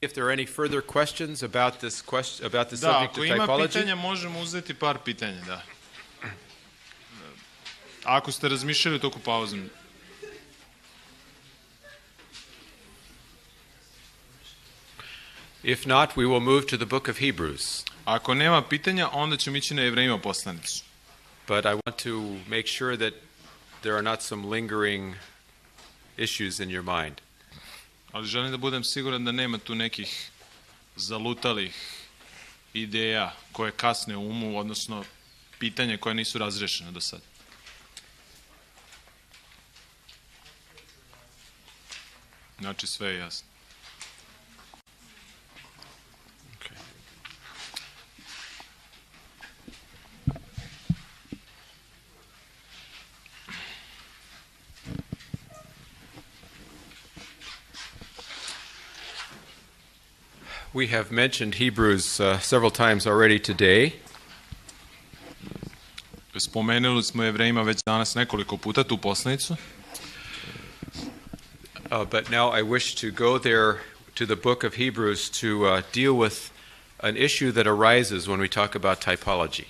If there are any further questions about this subject Da, of ako ima typology, pitanja, možemo uzeti par pitanja, da. Ako ste razmišljali u toku pauze. if not, we will move to the book of Hebrews. Ako nema pitanja, onda ćemo ići na Jevrejima poslanicu. But I want to make sure that there are not some lingering issues in your mind. Ali želim da budem siguran da nema tu nekih zalutalih ideja koje kasne u umu, odnosno pitanja koje nisu razrešene do sada. Znači sve je jasno. We have mentioned Hebrews several times already today. Spomenuli smo Jevrejima već danas nekoliko puta tu poslanicu. But now I wish to go there to the book of Hebrews to deal with an issue that arises when we talk about typology.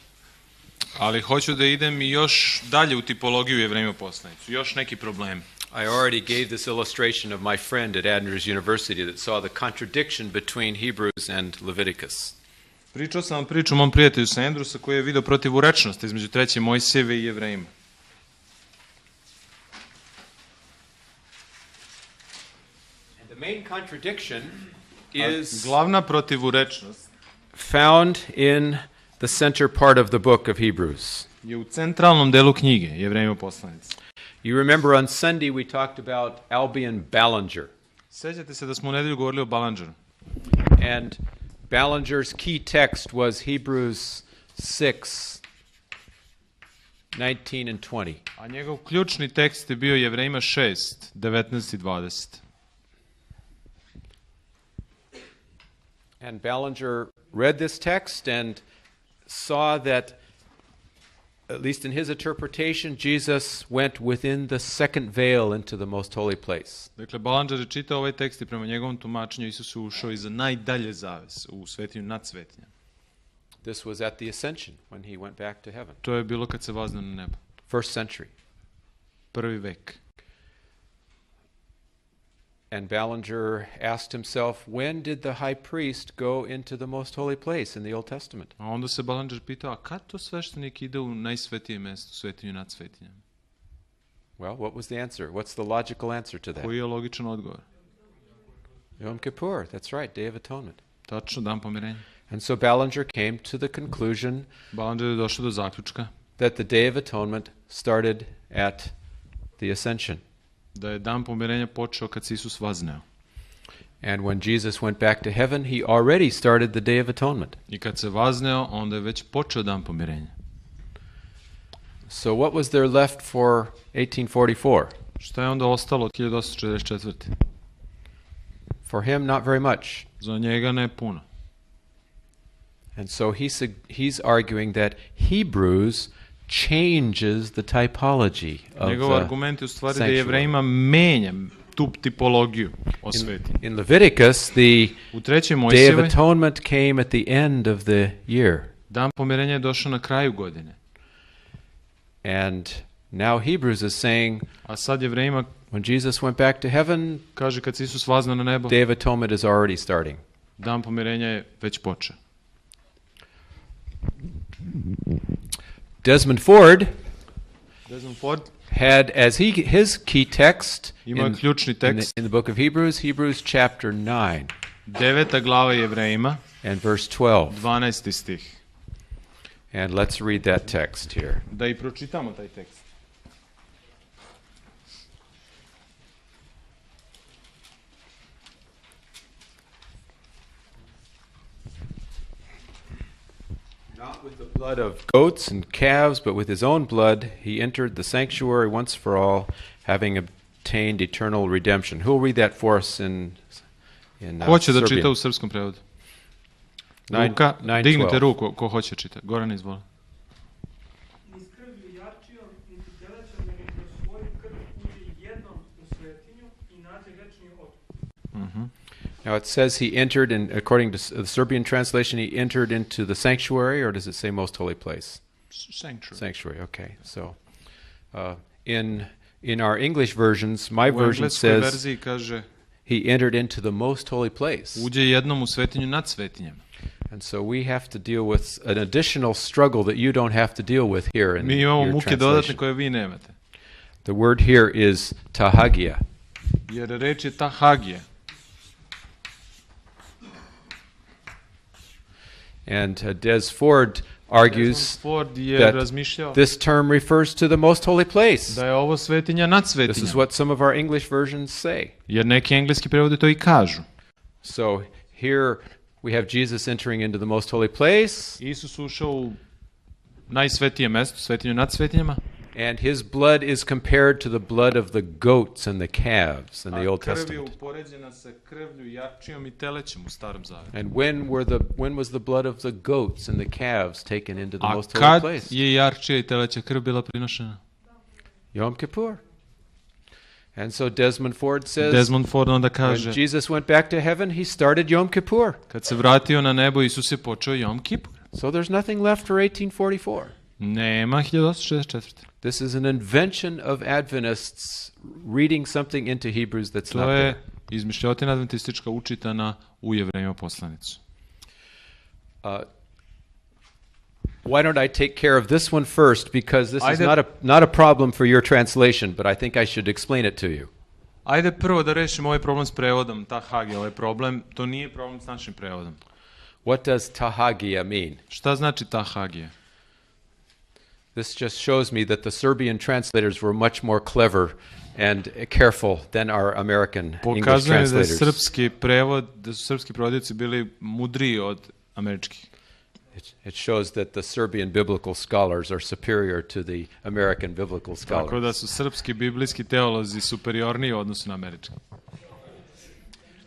Ali hoću da idem i još dalje u tipologiju Jevrejima poslanicu. Još neki problemi. I already gave this illustration of my friend at Andrews University that saw the contradiction between Hebrews and Leviticus. Pričao sam vam priču mom prijatelju sa Andrewsa koji je vidio protivurečnost između 3. Mojsijeve i Jevrejima. And the main contradiction is glavna protivurečnost found in the center part of the book of Hebrews. Je u centralnom delu knjige Jevrejima poslanice. You remember on Sunday we talked about Albion Ballinger. Sećate se da smo u nedelju govorili o Ballingeru. And Ballinger's key text was Hebrews 6:19 and 20. A njegov ključni tekst je bio Jevrejima 6:19 i 20. And Ballinger read this text and saw that, at least in his interpretation, Jesus went within the second veil into the most holy place. Dakle, Ballinger je čitao ovaj tekst i prema njegovom tumačenju Isus je ušao iza najdalje zaves, u svetinju nad svetinjama. This was at the ascension, when he went back to heaven. To je bilo kad se vaznao na nebo. First century. Prvi vek. And Ballinger asked himself, when did the high priest go into the most holy place in the Old Testament? A onda se Ballinger pitao, a kad to sveštenik ide u najsvetije mesto, svetinju nad svetinjama? Well, what was the answer? What's the logical answer to that? Koji je logičan odgovor? Yom Kippur, that's right, Day of Atonement. Tačno, dan pomirenja. And so Ballinger came to the conclusion Ballinger je došao do zaključka that the Day of Atonement started at the ascension. Da je dan pomirenja počeo kad se Isus vazneo. And when Jesus went back to heaven, he already started the Day of Atonement. I kad se vazneo, onda je već počeo dan pomirenja. So what was there left for 1844? Šta je onda ostalo od 1844? For him, not very much. Za njega ne puno. And so he's arguing that Hebrews changes the typology of Njegov the argument je u stvari da sanctuary. Jevrejima menja tu tipologiju o svetinji. In Leviticus, the U 3. Day of Mojsijevoj Atonement came at the end of the year. dan pomirenja je došao na kraju godine. And now Hebrews is saying, A sad Jevrejima when Jesus went back to heaven, kaže kad se Isus vaznao na nebo, Day of Atonement is already starting. dan pomirenja je već počeo. Desmond Ford Ford had as his key text ima in, ključni tekst, in the book of Hebrews chapter 9 9. glava Jevrejima, and verse 12. 12. stih. And let's read that text here. Da i pročitamo taj tekst. Not with the blood of goats and calves, but with his own blood he entered the sanctuary once for all, having obtained eternal redemption. Who will read that for us in Ko će da Serbian? čita u srpskom prevodu? Nine- Luka, 9:12. dignite ruku ko hoće čita. Goran, izvoli. Ni s krvlju jarčijom, niti telećom, nego kroz svoju krv uđe jednom u svetinju i nađe večni otok. Now it says he entered, and according to the Serbian translation, he entered into the sanctuary, or does it say most holy place? Sanctuary. Sanctuary, okay. So in our English versions, my U version engleskoj says verziji kaže he entered into the most holy place. uđe jednom u svetinju nad svetinjama. And so we have to deal with an additional struggle that you don't have to deal with here in Mi imamo your muke dodatne translation. koje vi nemate. The word here is tahagia. Jer reč je tahagija. And Des Ford argues Ford je that razmišljao this term refers to the most holy place. da je ovo svetinja nad This is svetinjama. what some of our English versions say. Jer neki engleski prevodi to i kažu. So here we have Jesus entering into the most holy place, Isus ušao u najsvetije mesto, svetinju nad svetinjama, and his blood is compared to the blood of the goats and the calves in the Old a krv je Testament. upoređena sa krvlju, jarčijom i telećem u Starom Zavetu. And when was the blood of the goats and the calves taken into the A most holy kad place? je jarčija i teleća krv bila prinošena? Yom Kippur. And so Desmond Ford says, Desmond Ford onda when kaže, Jesus went back to heaven, he started Yom Kippur. kad se vratio na nebo, Isus je počeo Jom Kipur. So there's nothing left for 1844. Nema 1864. This is an invention of Adventists reading something into Hebrews that's not To there. je izmišljotina adventistička učitana u Jevrejima poslanicu. Why don't I take care of this one first? Because this is Ajde. not a problem for your translation, but I think I should explain it to you. Ajde prvo da rešimo ovaj problem s prevodom, tahagija, ovaj problem, to nije problem s našim prevodom. What does tahagia mean? Šta znači tahagija? This just shows me that the Serbian translators were much more clever and careful than our American English Pokazuje da je translators. da su srpski prevodioci bili mudriji od američkih. It shows that the Serbian biblical scholars are superior to the American biblical Tako scholars. da su srpski biblijski teolozi superiorniji u odnosu na američki.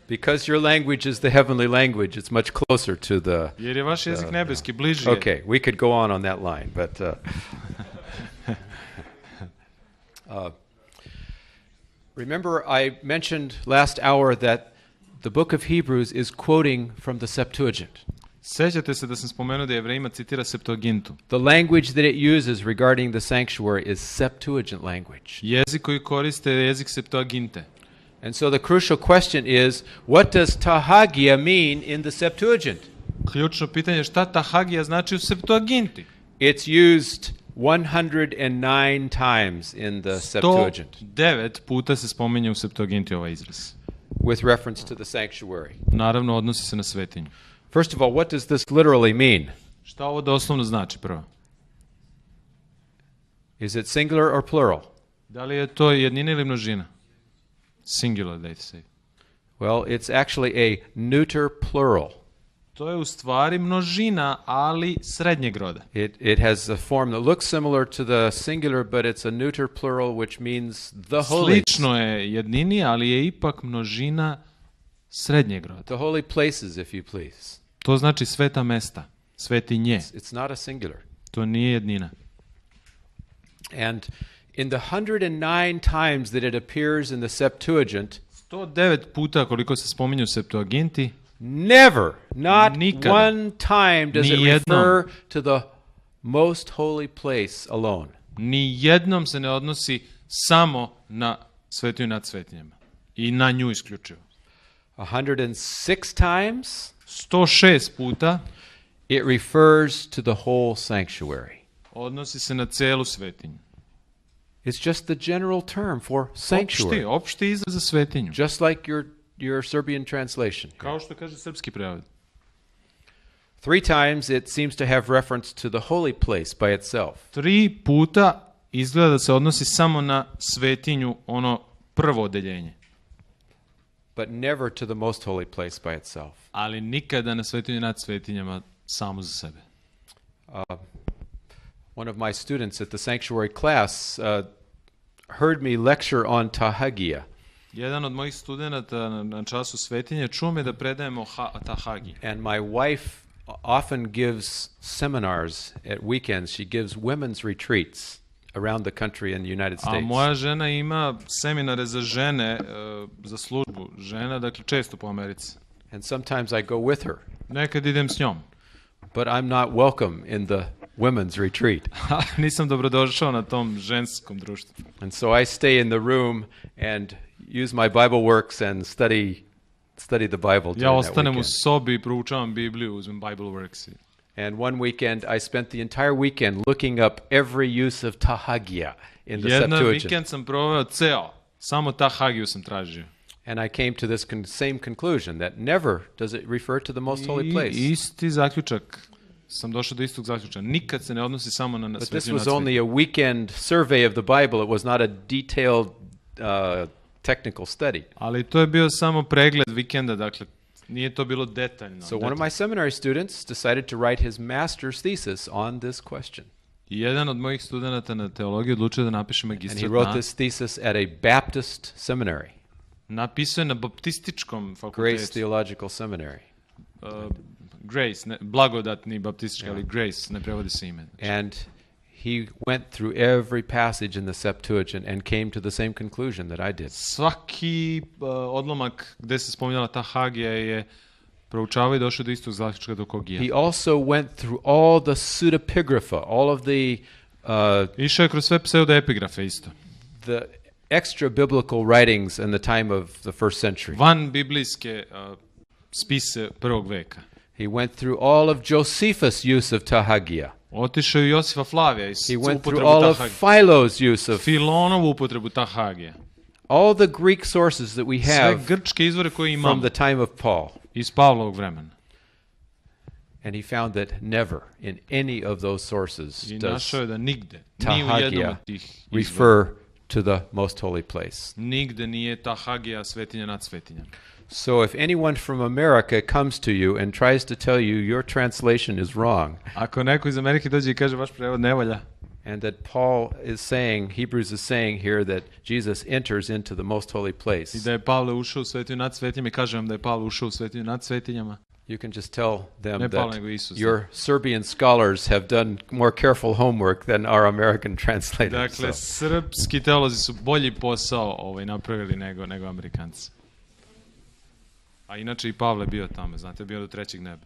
Because your language is the heavenly language, it's much closer to the... Jer je vaš jezik nebeski, bliži je. Okay, we could go on that line, but... remember, I mentioned last hour that the book of Hebrews is quoting from the Septuagint. Sećate se da sam spomenuo da Jevrejima citira Septuagintu. The language that it uses regarding the sanctuary is Septuagint language. Jezik koji koriste je jezik Septuaginte. And so the crucial question is, what does tahagia mean in the Septuagint? Ključno pitanje je šta tahagija znači u Septuaginti? It's used 109 times in the Septuagint 109 puta se spominje u Septuaginti ovaj izraz. with reference to the sanctuary. Naravno, odnosi se na svetinju. First of all, what does this literally mean? Šta ovo doslovno znači prvo? Is it singular or plural? Da li je to jednina ili množina? Singular, dajte se. Well, it's actually a neuter plural. To je u stvari množina, ali srednjeg roda. It has a form that looks similar to the singular, but it's a neuter plural, which means the holy. Slično je jednini, ali je ipak množina srednjeg roda. The holy places, if you please. To znači sveta mesta, svetinje. It's not a singular. To nije jednina. And in the 109 times that it appears in the Septuagint, 109 puta koliko se spominje u Septuaginti, never, not Nikada. one time does it Nijednom. refer to the most holy place alone. ni jednom se ne odnosi samo na svetinju nad svetinjama. I na nju isključivo. 106 times 106 puta it refers to the whole sanctuary. odnosi se na celu svetinju. It's just the general term for sanctuary, Opšti izraz za svetinju. just like your Serbian translation. Kao što kaže srpski prevod. 3 times it seems to have reference to the holy place by itself. 3 puta izgleda da se odnosi samo na svetinju, ono prvo odeljenje. But never to the most holy place by itself. Ali nikada na svetinju nad svetinjama samo za sebe. One of my students at the sanctuary class heard me lecture on tahagia. Jedan od mojih studenata na času svetinje čuo me da predajem o tahagi. And my wife often gives seminars at weekends. She gives women's retreats around the country in the United A States. moja žena ima seminare za žene, za službu žena, dakle često po Americi. And sometimes I go with her, Nekad idem s njom, but I'm not welcome in the women's retreat. a nisam dobrodošao na tom ženskom društvu. And so I stay in the room and use my Bible works and study the Bible Ja during that ostanem u weekend. sobi i proučavam Bibliju, uzmem Bible Works. And one weekend I spent the entire weekend looking up every use of tahagija in the Jedan Septuagint. vikend sam proveo ceo, samo tahagiju sam tražio. And I came to this same conclusion that never does it refer to the most holy place. I isti zaključak, sam došao do istog zaključka. Nikad se ne odnosi samo na But this svetinju was nad only a weekend survey of the Bible. It was not a detailed technical study. Ali to je bio samo pregled vikenda, dakle, nije to bilo detaljno. So one of my seminary students decided to write his master's thesis on this question. I jedan od mojih studenata na teologiji odlučio da napiše And he magistrat wrote this thesis at a Baptist seminary, napisao je na baptističkom Grace fakultetu. Theological Seminary. Grace, blagodatni baptistički, ali Grace, ne prevodi se ime. And he went through every passage in the Septuagint and came to the same conclusion that I did. Svaki odlomak gde se spominjala ta hagija je proučavao i došao do istog zaključka do kog He je. also went through all the pseudepigrapha, all of Išao je kroz sve pseudoepigrafe isto. the extra biblical writings in the time of the first century. Van biblijske spise prvog veka. He went through all of Josephus' use of tahagija. Otišao je Josifa Flavija i He went through upotrebu all of tahagije. Philo's use of Filonovu upotrebu tahagije. all the Greek sources that we Sve have grčke izvore koje from imamo the time of Paul. iz Pavlovog vremena. And he found that never in any of those sources I does našao je da nigde, ni u jednom tahagija od tih izvora, refer to the most holy place. nigde nije tahagija svetinja nad svetinjama. So if anyone from America comes to you and tries to tell you your translation is wrong, Ako neko iz Amerike dođe i kaže vaš prevod ne valja, and that Paul is saying, Hebrews is saying here that Jesus enters into the most holy i place, da je Pavle ušao u svetinju nad svetinjama i kaže vam da je Pavle ušao u svetinju nad svetinjama, you can just tell them Ne Paul, that nego Isus. your Serbian scholars have done more careful homework than our American translators. dakle, So, srpski teolozi su bolji posao napravili nego Amerikanci. A inače i Pavle bio tamo, znate, bio do trećeg neba.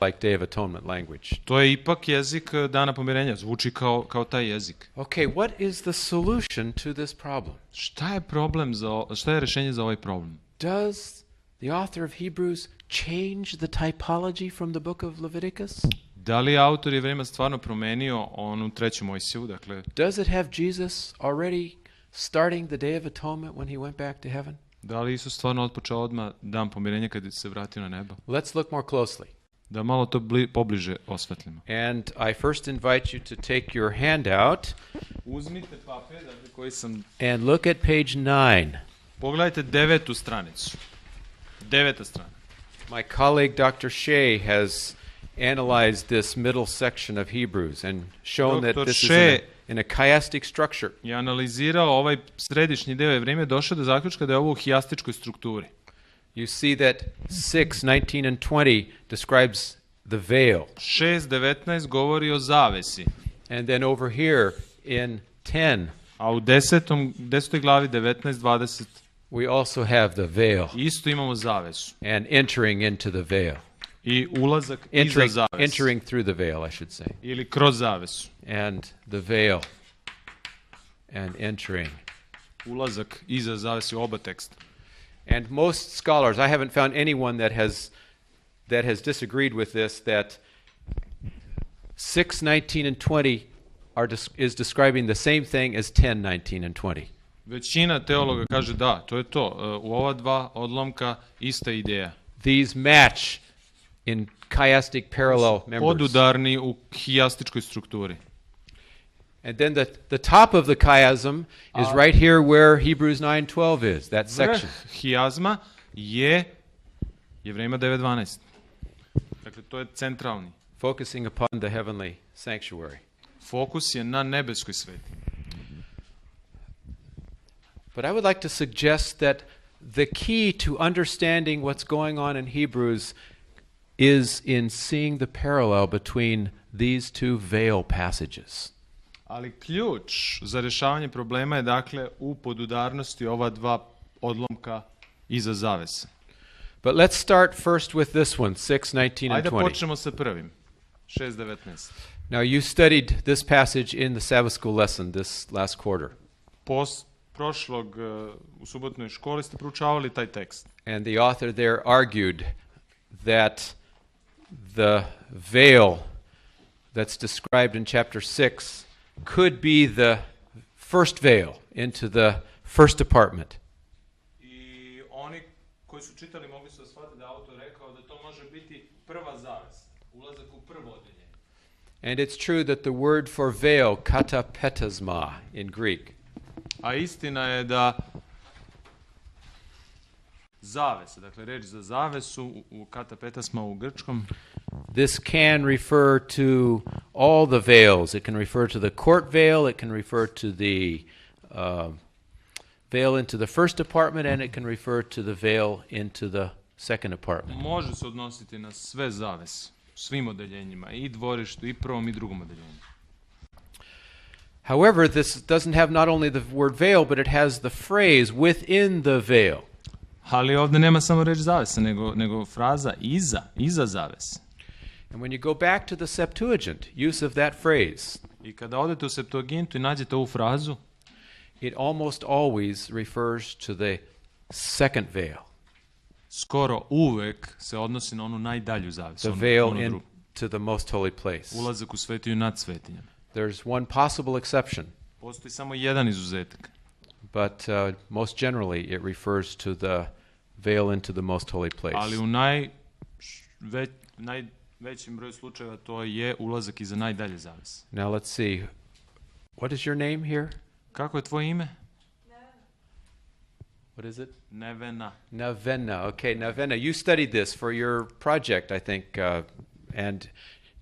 like Day of Atonement language. To je ipak jezik dana pomirenja, zvuči kao taj jezik. Okay, what is the solution to this problem? Šta je rešenje za ovaj problem? Does the author of Hebrews change the typology from the book of Leviticus? Da li je autor Jevrejima stvarno promenio onu treću Mojsiju, dakle, Does it have Jesus already starting the Day of Atonement when he went back to heaven? da li Isus stvarno otpočeo odmah dan pomirenja kad se vratio na nebo? Let's look more closely. Da malo to pobliže osvetlimo. And I first invite you to take your handout Uzmite papir, dakle, koji sam... and look at page 9. Pogledajte 9. stranicu. 9. strana. My colleague Dr. Shea has analyzed this middle section of Hebrews and shown that Dr. this is Shea in a chiastic structure. Je analizirao ovaj središnji deo Jevrejima, došao do zaključka da je ovo u hijastičkoj strukturi. You see that 6, 19, and 20 describes the veil. 6.19 govori o zavesi, And then over here in 10, a u 10. glavi 19.20 we also have the veil isto imamo zavesu. and entering into the veil. I ulazak iza zavese. Entering through the veil, I should say. Ili kroz zavesu. And the veil and entering. Ulazak iza zavese u oba teksta. And most scholars, I haven't found anyone that has disagreed with this, that 6, 19, and 20 is describing the same thing as 10, 19, and 20. Većina teologa kaže da, to je to. U ova dva odlomka ista ideja. These match in chiastic parallel members. Podudarni u hijastičkoj strukturi. And then the top of the chiasm is right here where Hebrews 9:12 is, that section. Vrh hijazma je Jevrejima 9.12. Dakle, to je centralni. Focusing upon the heavenly sanctuary. Fokus je na nebeskoj sveti. But I would like to suggest that the key to understanding what's going on in Hebrews is in seeing the parallel between these two veil passages. Ali ključ za rješavanje problema je dakle u podudarnosti ova dva odlomka iza zavese. But let's start first with this one, 6:19 and Ajde 20. počnemo sa prvim, 6.19. Now, you studied this passage in the Sabbath school lesson this last quarter. Prošlog u subotnoj školi ste proučavali taj tekst. And the author there argued that the veil that's described in chapter 6 could be the first veil into the first apartment. I oni koji su čitali mogli su da shvate da autor rekao da to može biti prva zavesa, ulazak u prvo odeljenje. And it's true that the word for veil, katapetasma in Greek, A istina je da zavesa, dakle reč za zavesu u katapetasma u grčkom, this can refer to all the veils. It can refer to the court veil, it can refer to the veil into the first apartment, and it can refer to the veil into the second apartment. može se odnositi na sve zavese, svim odeljenjima, i dvorištu, i prvom i drugom odeljenju. However, this doesn't have not only the word veil, but it has the phrase within the veil. Ali ovdje nema samo reč zavesa, nego fraza iza zavese. And when you go back to the Septuagint, use of that phrase, I kada odete u Septuagintu i nađete ovu frazu, it almost always refers to the second veil, skoro uvek se odnosi na onu najdalju zavesu. the veil into the most holy place. Ulazak u svetinju nad svetinjama. There's one possible exception, Postoji samo jedan izuzetak, but most generally it refers to the veil into the most holy place. ali u najvećem broju slučajeva to je ulazak iza najdalje zavese. Now let's see. What is your name here? Kako je tvoje ime? What is it? Nevena. Navena. Okay, Navena. You studied this for your project, I think, and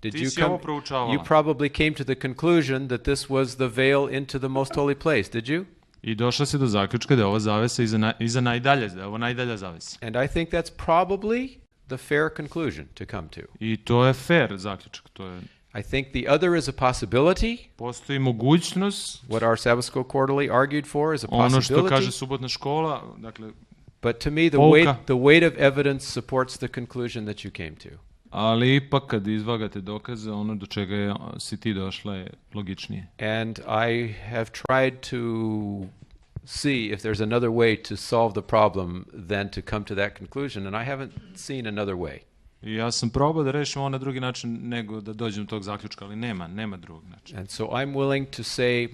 did Ti you si ovo come? proučavala. You probably came to the conclusion that this was the veil into the most holy place. Did you? I došla si do zaključka da je ova zavesa iza najdalje, da je ovo najdalja zavesa. And I think that's probably the fair conclusion to come to. I to je fair zaključak. I think the other is a possibility. Postoji mogućnost, What our Sabbath School Quarterly argued for is a ono što possibility. kaže subotna škola, dakle, But to me, the Pouka. weight of evidence supports the conclusion that you came to. ali ipak kad izvagate dokaze, ono do čega si ti došla je logičnije. And I have tried to see if there's another way to solve the problem than to come to that conclusion, and I haven't seen another way. I ja sam probao da rešim ovo na drugi način nego da dođem do tog zaključka, ali nema drugog načina. And so I'm willing to say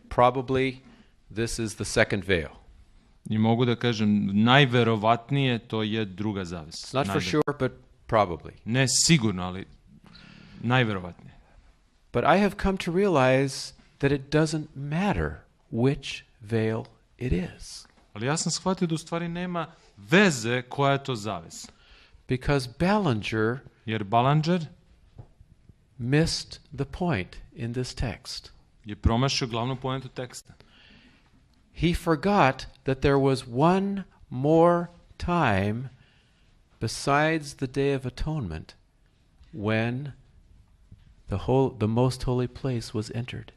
probably this is the second veil. I mogu da kažem, najverovatnije to je druga zavesa. It's not for Najdalje. sure, but probably. Ne sigurno, ali najverovatnije. But I have come to realize that it doesn't matter which veil it is, Ali ja sam shvatio da u stvari nema veze koja je to zavesa. because Ballinger Jer Ballinger missed the point in this text. je promašio glavnu poentu teksta. He forgot that there was one more time besides the Day of Atonement when the most holy place was entered.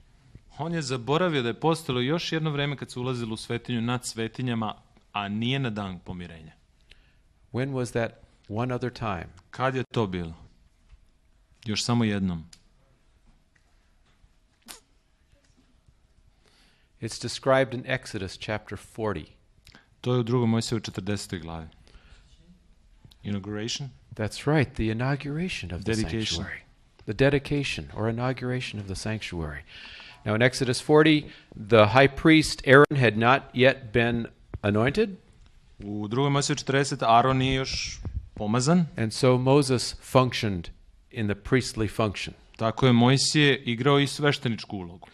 On je zaboravio da je postojalo još jedno vreme kad se ulazilo u svetinju nad svetinjama, a nije na dan pomirenja. When was that one other time? Kad je to bilo? Još samo jednom. It's described in Exodus chapter 40. To je u 2. Mojsiju 40. glavi. Inauguration? That's right, the inauguration of the Dedication. sanctuary. The dedication or inauguration of the sanctuary. Now in Exodus 40, the high priest Aaron had not yet been anointed, U 2. Mojsiju 40. Aron nije još pomazan, and so Moses functioned in the priestly function. tako je Mojsije igrao i svešteničku ulogu.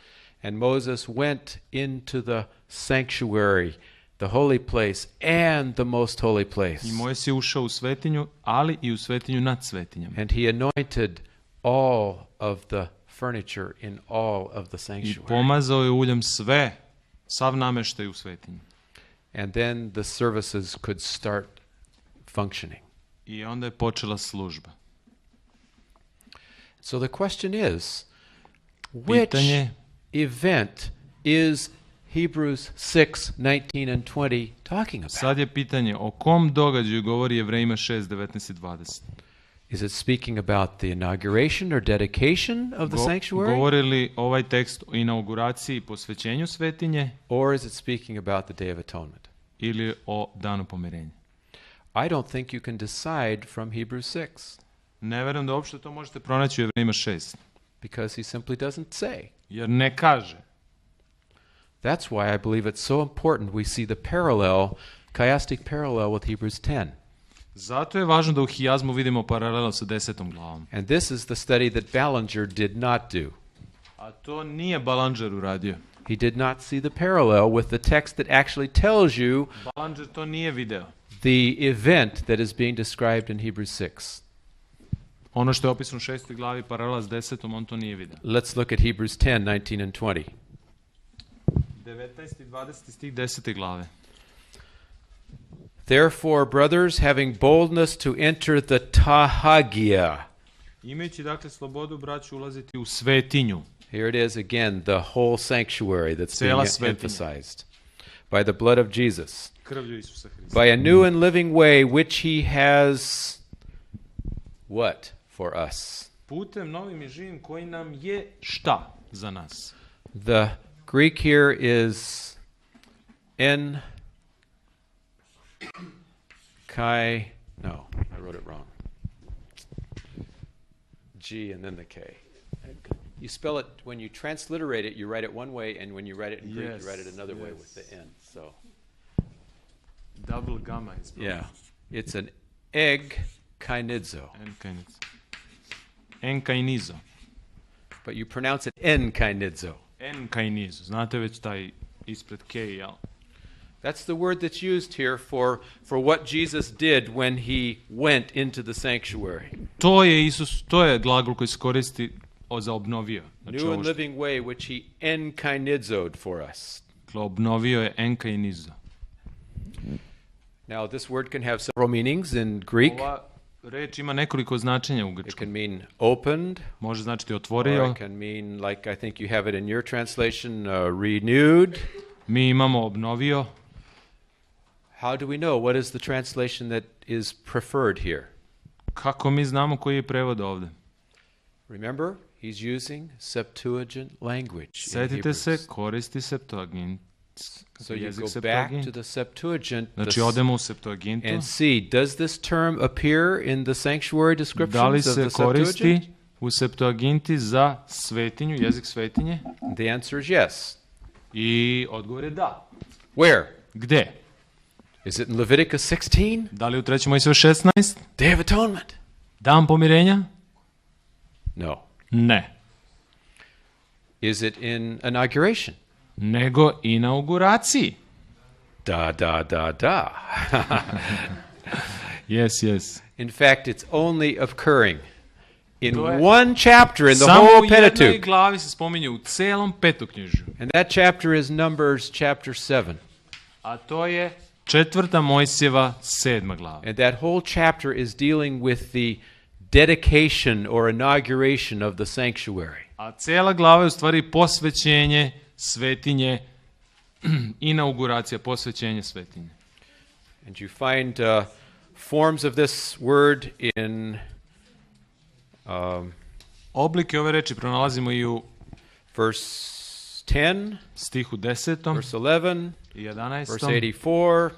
And Moses went into the sanctuary, the holy place, and the most holy place. I Mojsije ušao u svetinju, ali i u svetinju nad svetinjama. And he anointed all of the furniture in all of the I sanctuary. pomazao je uljem sav nameštaj u svetinju. And then the services could start functioning. I onda je počela služba. So the question is, Which Pitanje, event is Hebrews 6, 19 and 20 talking about? sad je pitanje o kom događaju govori Jevrejima 6, 19 i 20. Is it speaking about the inauguration or dedication of the sanctuary? Govori li ovaj tekst o inauguraciji i posvećenju svetinje Or is it speaking about the Day of Atonement? ili o danu pomirenja? I don't think you can decide from Hebrews 6 Ne verujem da uopšte to možete pronaći u Jevrejima 6, because he simply doesn't say. jer ne kaže. That's why I believe it's so important we see the chiastic parallel with Hebrews 10. Zato je važno da u hijazmu vidimo paralelu sa 10. glavom. And this is the study that Ballinger did not do. A to nije Ballinger uradio. He did not see the parallel with the text that actually tells you Ballinger to nije video. the event that is being described in Hebrews 6. Ono što je opisano u 6. glavi, paralela s 10. on to nije video. Let's look at Hebrews 10, 19 and 20. 19. i 20. stih 10. glave. Therefore, brothers, having boldness to enter the tahagia. Imajući dakle slobodu, braću, ulaziti u svetinju. Here it is again, the whole sanctuary that's Cela being svetinja. emphasized. By the blood of Jesus. Krvlju Isusa Hrista. By a new and living way which he has what for us? Putem novim i živim koji nam je šta za nas? The Greek here is no, I wrote it wrong. G and then the K. You spell it, when you transliterate it, you write it one way, and when you write it in Greek, you write it another way with the N. So, Double gamma is yeah, it's an egg kainizo, Enkainizo. but you pronounce it en kainizo. Enkainizo. Znate već taj ispred K, jel? That's the word that's used here for what Jesus did when he went into the sanctuary. To je glagol koji se koristi za obnovio. Znači, New and living way which he enkainizod for us. Obnovio je enkainizo. Now this word can have several meanings in Greek. Ova reč ima nekoliko značenja u It grčkom. can mean opened, Može značiti or otvorio. it can mean, like I think you have it in your translation, renewed. Mi imamo obnovio. How do we know what is the translation that is preferred here? Kako mi znamo koji je prevod ovde? Remember, he's using Septuagint language in Setite se, Hebrews. koristi Septuagint. So you Jezik go back to Septuagint. the Septuagint Znači odemo u Septuagintu. and see, does this term appear in the sanctuary Da li descriptions of se the koristi Septuagint? u Septuaginti za svetinju, jezik svetinje? The answer is yes. I odgovor je da. Where? Gde? Is it in Leviticus 16? Da li u 3. Mojsiju 16? Day of Atonement? Dan pomirenja? No. Ne. Is it in inauguration? Nego inauguraciji. Da. Yes. In fact, it's only occurring in To je- one chapter in the Samo whole u jednoj Pentateuch. glavi se spominje u celom petoknjižju. And that chapter is Numbers chapter 7. A to je 4. Mojsijeva 7. glava. And that whole chapter is dealing with the dedication or inauguration of the sanctuary. A cela glava je u stvari posvećenje svetinje, inauguracija, posvećenje svetinje. And you find forms of this word in Oblike ove reči pronalazimo i u verse 10, stihu 10. verse 11, i verse 11. 84,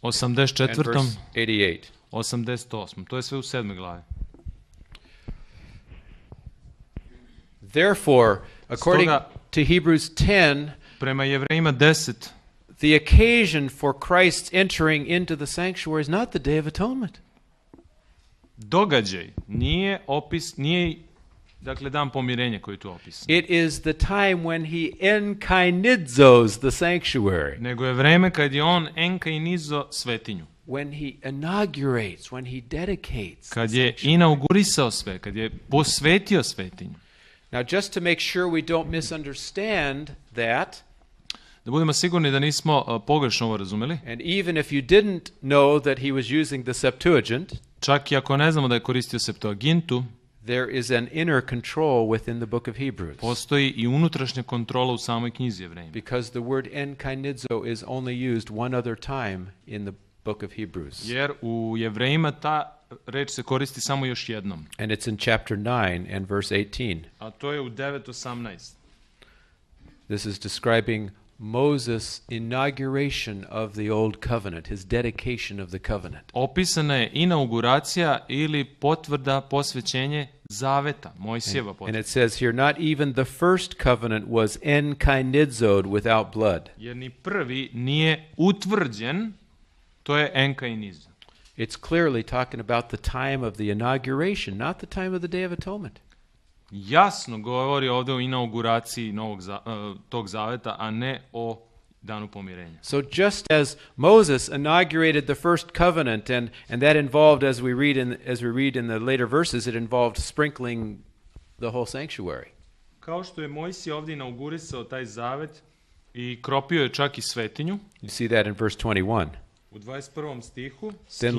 and 84. verse 88. 88. To je sve u 7. glavi. Therefore, according Stoga- to Hebrews 10, Prema Jevrejima 10, the occasion for Christ's entering into the sanctuary is not the Day of Atonement. događaj nije dakle dan pomirenja koji je tu opisan. It is the time when he enkainizos the sanctuary, Nego je vreme kad je on enkainizo svetinju. when he inaugurates, when he dedicates. Kad je inaugurisao sve, kad je posvetio svetinju. Now, just to make sure we don't misunderstand that, Da budemo sigurni da nismo pogrešno ovo razumeli, and even if you didn't know that he was using the Septuagint, čak i ako ne znamo da je koristio Septuagintu, there is an inner control within the book of Hebrews. Postoji i unutrašnja kontrola u samoj knjizi Jevrejima. Because the word enkainizo is only used one other time in the book of Hebrews. Jer u Jevrejima ta reč se koristi samo još jednom. And it's in chapter 9 and verse 18. A to je u 9:18. This is describing Moses' inauguration of the old covenant, his dedication of the covenant. Opisana je inauguracija ili potvrda, posvećenje zaveta, Mojsijeva And potvrda. it says here, not even the first covenant was enkainizod without blood. Jer ni prvi nije utvrđen, to je enkainizo. It's clearly talking about the time of the inauguration, not the time of the Day of Atonement. Jasno govori ovdje o inauguraciji tog zaveta, a ne o danu pomirenja. So just as Moses inaugurated the first covenant, and that involved, as we read in the later verses, it involved sprinkling the whole sanctuary. Kao što je Mojsije ovdje inaugurisao taj zavet i kropio je čak i svetinju, You see that in verse 21. u 21. stihu Then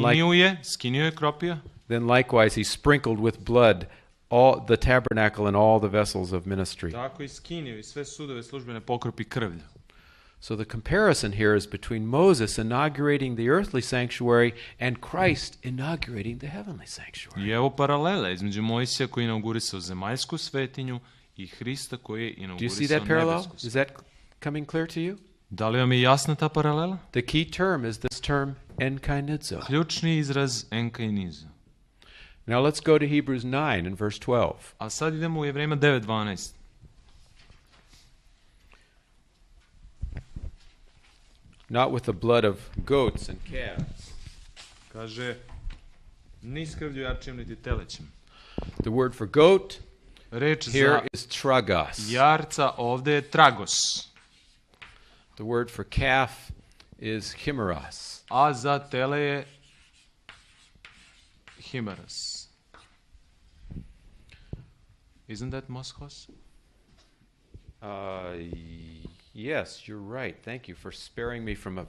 skinio je kropija, Then likewise he sprinkled with blood all the tabernacle and all the vessels of ministry. tako i skinio i sve sudove službene pokropi krvlju. So the comparison here is between Moses inaugurating the earthly sanctuary and Christ inaugurating the heavenly sanctuary. I evo paralela između Mojsija koji je inaugurisao zemaljsku svetinju i Hrista koji je Do you see inaugurisao that parallel? nebesku Is svetinju. that coming clear to you? Da li vam je jasna ta paralela? The key term is this term enkainizo. Ključni izraz enkainizo. Now let's go to Hebrews 9 and verse 12. A sad idemo u Jevrejima 9:12. Not with the blood of goats and calves. Kaže, ni s krvlju jačim niti telećim. The word for goat Reč here za is tragos. jarca ovdje je tragos, The word for calf is chimeros. a za tele je himeros. Isn't that moskos? Yes, you're right. Thank you for sparing me from a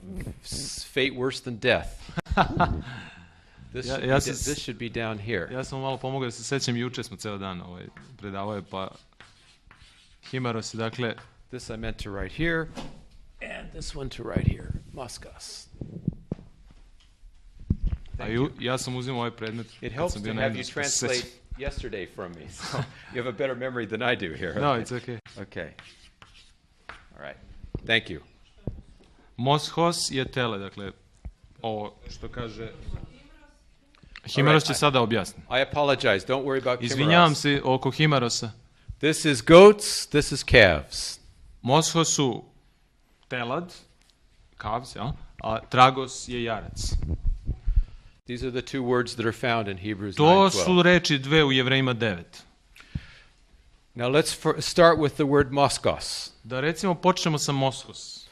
fate worse than death. This should be down here. Ja sam malo pomogao da se sećam, juče smo ceo dan predavao, pa himeros je dakle, This I meant to write here, and this one to write here. Moskos. ja sam uzimao ovaj predmet. It kad helps sam to bio na have you engleskom, se translate sećam. yesterday from me, so you have a better memory than I do here. No, it's okay. Okay. All right. Thank you. Moskos je tele, dakle, ovo što kaže... Himeros će sada objasniti. I apologize. Don't worry about Izvinjavam chimeros. se oko himerosa. This is goats, this is calves. Moskos su telad, kavs, ja? A tragos je jarac. These are the two words that are found in Hebrews To 9:12. su reči dve u Jevrejima 9. Now let's start with the word moskos. Da recimo počnemo sa moskos.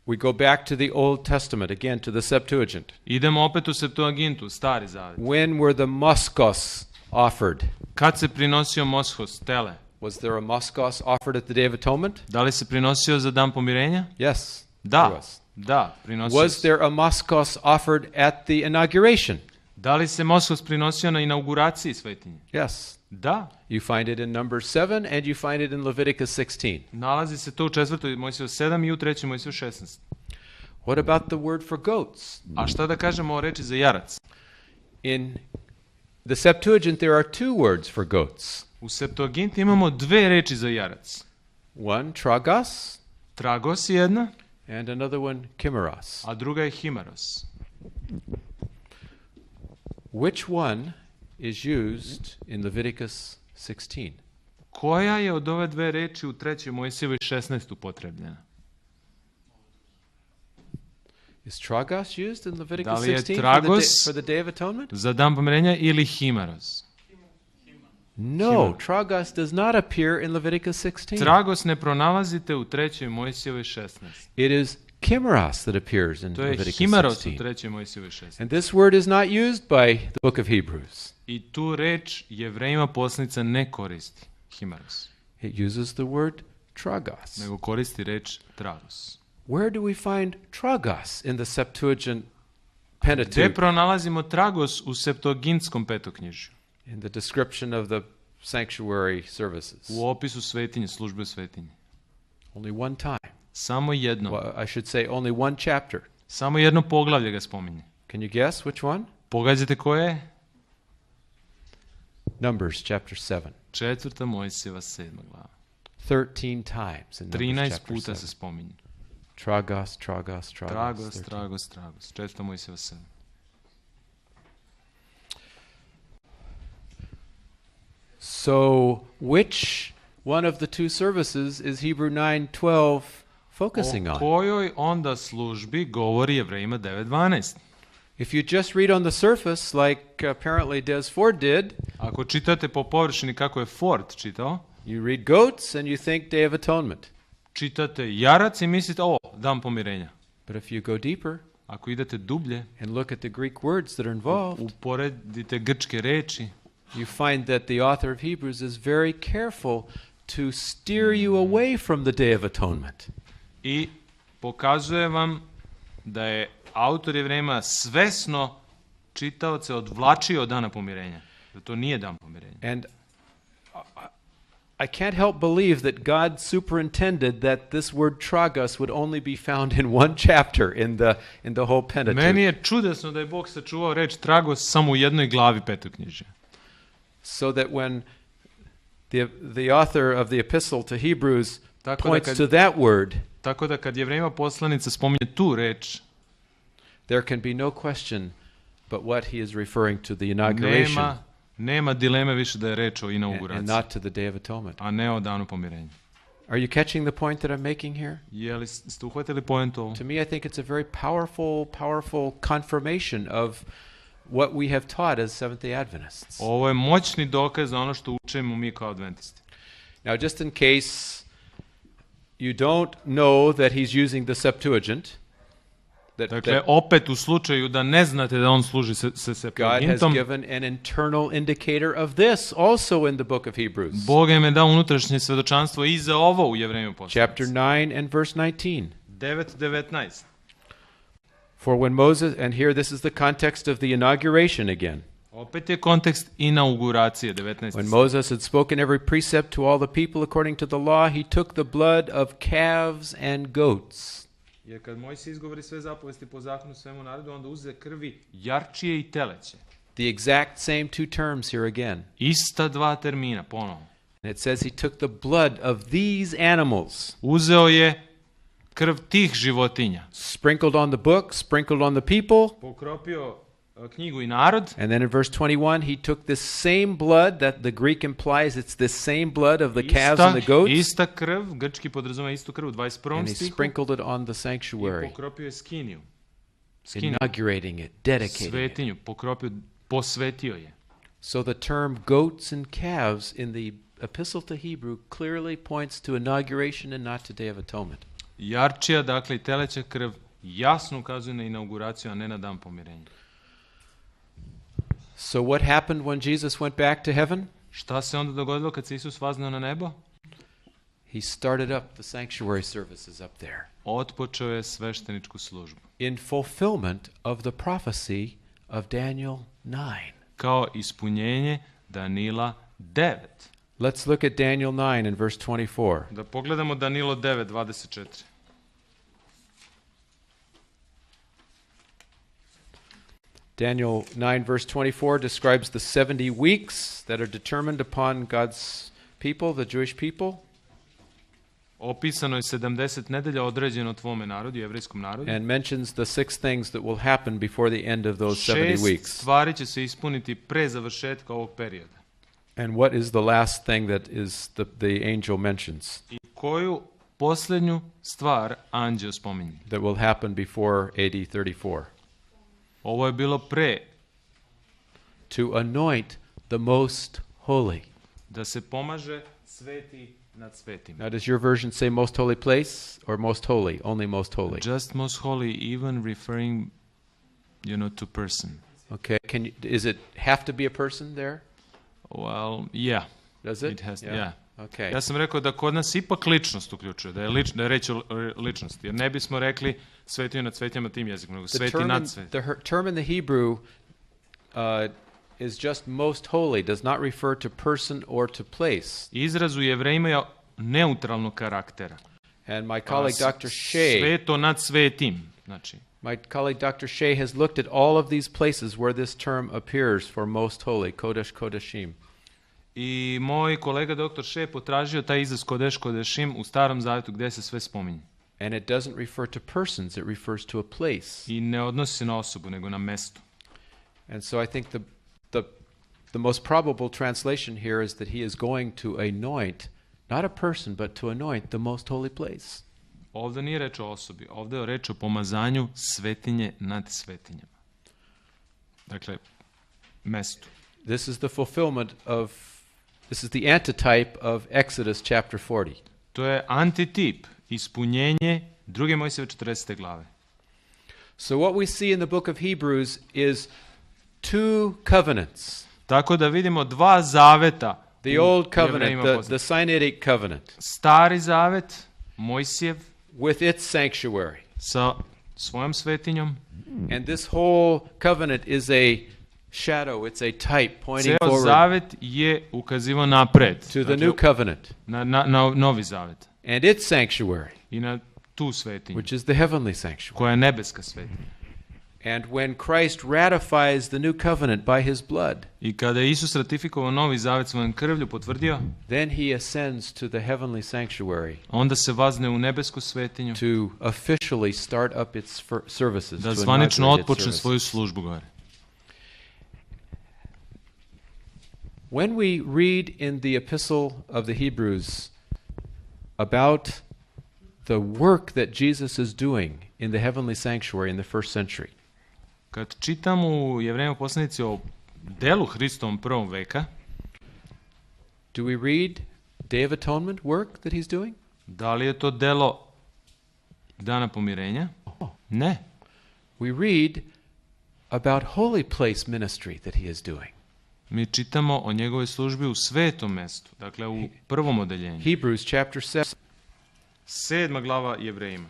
We go back to the Old Testament, again to the Septuagint. Idemo opet u Septuagintu, Stari Zavet. When were the moskos offered? Kad se prinosio moskos, tele? Was there a moskos offered at the Day of Atonement? Da li se prinosio za dan pomirenja? Yes. there Da, was. da, prinosio Was se. there a moskos offered at the inauguration? Da li se moskos prinosio na inauguraciji svetinje? Yes. Da. You find it in Numbers 7 and you find it in Leviticus 16. Nalazi se to u 4. Mojsiju 7 i u 3. Mojsiju 16. What about the word for goats? A šta da kažemo o reči za jarac? In the Septuagint there are two words for goats. U Septuaginti imamo dve reči za jarac. One, tragos, Tragos je jedna, and another one, chimeros. a druga je himeros. Which one is used in Leviticus 16? Koja je od ove dve reči u 3. Mojsijevoj 16 upotrebljena? Is tragos used in Leviticus Da li je 16 tragos for the Day of Atonement? Za dan pomirenja ili himeros? No, tragos does not appear in Leviticus 16. Tragos ne pronalazite u 3. Mojsijevoj 16. It is chimeros that appears in To je Leviticus himeros u 16. 3. Mojsijevoj 16. And this word is not used by the book of Hebrews. I tu reč Jevrejima poslanica ne koristi, himeros, It uses the word tragos. nego koristi reč tragos. Where do we find tragos in the Septuagint Gde Pentateuch? pronalazimo tragos u Septuagintskom petoknjižju? In the description of the sanctuary services. U opisu svetinje, službe svetinje. Only one time. Samo jedno. Well, I should say only one chapter. Samo jedno poglavlje ga spominje. Can you guess which one? Pogađate koje je? Numbers chapter 7. 4. Mojsijeva 7. glava. 13 times in Numbers 13 chapter puta 7. se spominje. Tragos, tragos, tragos. Tragos, 13. tragos, tragos. 4. Mojsijeva 7. So, which one of the two services is Hebrew 9:12 focusing O on? kojoj onda službi govori Jevrejima 9.12? If you just read on the surface, like apparently Des Ford did, Ako čitate po površini kako je Ford čitao, you read goats and you think Day of Atonement. čitate jarac i mislite, dan pomirenja. But if you go deeper Ako idete dublje, and look at the Greek words that are involved, uporedite grčke reči, you find that the author of Hebrews is very careful to steer you away from the Day of Atonement. i pokazuje vam da je autor Jevrejima svesno čitaoce odvlačio od dana pomirenja. Da to nije dan pomirenja. And I can't help believe that God superintended that this word tragos would only be found in one chapter in the whole Pentateuch. Meni je čudesno da je Bog sačuvao reč tragos samo u jednoj glavi Petoknjižja. So that when the author of the epistle to Hebrews points to that word, Tako da kad Jevrejima poslanica spominje tu reč, there can be no question but what he is referring to the inauguration nema dileme više da je reč o and inauguraciji, not to the Day of Atonement. a ne o danu pomirenja. Are you catching the point that I'm making here? Ste uhvatili poentu ovu? To me, I think it's a very powerful confirmation of what we have taught as Seventh-day Adventists. Ovo je moćni dokaz za ono što učimo mi kao adventisti. Now, just in case you don't know that he's using the Septuagint, Dakle, opet u slučaju da ne znate da on služi se God has Septuagintom, given an internal indicator of this also in the book of Hebrews. Bog im je dao unutrašnje svedočanstvo i za ovo u Jevrejima Chapter poslanici. 9 and verse 19. 9:19. For when Moses, and here this is the context of the inauguration again. Opet je kontekst inauguracije, 19. When Moses had spoken every precept to all the people according to the law, he took the blood of calves and goats. Jer kad Mojsije izgovori sve zapovesti po zakonu svemu narodu, onda uze krvi jarčije i teleće. The exact same two terms here again. Ista dva termina, ponovno. And it says he took the blood of these animals, Uzeo je krv tih životinja, sprinkled on the book, sprinkled on the people, pokropio knjigu i narod, and then in verse 21 he took this same blood that the Greek implies it's this same blood of the calves and the goats, ista krv, grčki podrazumeva istu krv u 21. and he stihu, sprinkled it on the i sanctuary, pokropio je skiniju, inaugurating it, dedicating it. svetinju, posvetio je. So the term goats and calves in the epistle to Hebrew clearly points to inauguration and not to Day of Atonement. Jarčija, dakle i teleća krv, jasno ukazuje na inauguraciju, a ne na dan pomirenja. So what happened when Jesus went back to heaven? Šta se onda dogodilo kad se Isus vazneo na nebo? He started up the sanctuary services up there Otpočeo je svešteničku službu. in fulfillment of the prophecy of Daniel 9. Kao ispunjenje Danila 9. Let's look at Daniel 9 and verse 24. Da pogledamo Danilo 9:24. Daniel 9 verse 24 describes the 70 weeks that are determined upon God's people, the Jewish people, Opisano je 70 nedelja određeno tvome narodu, jevrejskom narodu. and mentions the 6 things that will happen before the end of those 70 6 weeks. stvari će se ispuniti pre završetka ovog perioda. And what is the last thing that is the angel mentions I koju posljednju stvar anđeo spominje? that will happen before AD 34? Ovo je bilo pre, To anoint the most holy. da se pomaže sveti nad svetima. Now, does your version say most holy place or most holy? Only most holy. Just most holy, even referring, to person. Okay. Is it have to be a person there? Well, yeah. Does it? It has, yeah. Okay. Ja sam rekao da kod nas ipak ličnost uključuje, da je reč o ličnosti. Jer ne bismo rekli svetio nad svetima tim jezikom, nego The sveti nad svet. term in the Hebrew is just most holy, does not refer to person or to place. Izraz u Jevrejima je neutralnog karaktera. And my colleague Dr. Shea, Sveto nad svetim. Znači, my colleague Dr. Shea has looked at all of these places where this term appears for most holy, Kodesh Kodeshim. i moj kolega dr. Še potražio taj izraz Kodeš Kodešim u Starom Zavetu gdje se sve spominje. And it doesn't refer to persons, it refers to a place. I ne odnosi se na osobu, nego na mesto. And so I think the most probable translation here is that he is going to anoint, not a person, but to anoint the most holy place. Ovdje nije reč o osobi, ovdje je reč o pomazanju svetinje nad svetinjama. Dakle, mestu. This is the fulfillment of, this is the antitype of Exodus chapter 40. To je antitip, ispunjenje 2. Mojsijeve 40. glave. So what we see in the book of Hebrews is two covenants. Tako da vidimo dva zaveta. The old covenant, the Sinaitic covenant, Stari zavet, Mojsijev, with its sanctuary. sa svojom svetinjom. And this whole covenant is a shadow, it's a type pointing Ceo forward zavet je ukazivao napred. to the new covenant Na novi zavet. and its sanctuary, I na tu svetinju, which is the heavenly sanctuary. koja je nebeska svetinja. And when Christ ratifies the new covenant by his blood, I kada je Isus ratifikovao novi zavet svojom krvlju, potvrdio, then he ascends to the heavenly sanctuary onda se vazne u nebesku svetinju to officially start up its services. da to zvanično inaugurate its otpočne services. svoju službu gore. When we read in the epistle of the Hebrews about the work that Jesus is doing in the heavenly sanctuary in the first century, Kad čitam u Jevrejima poslanici o delu Hristovom prvom veka, do we read Day of Atonement work that he's doing? da li je to delo dana pomirenja? Ne. We read about holy place ministry that he is doing. Mi čitamo o njegovoj službi u svetom mestu, dakle u prvom odeljenju. Hebrews chapter 7 7. glava Jevrejima,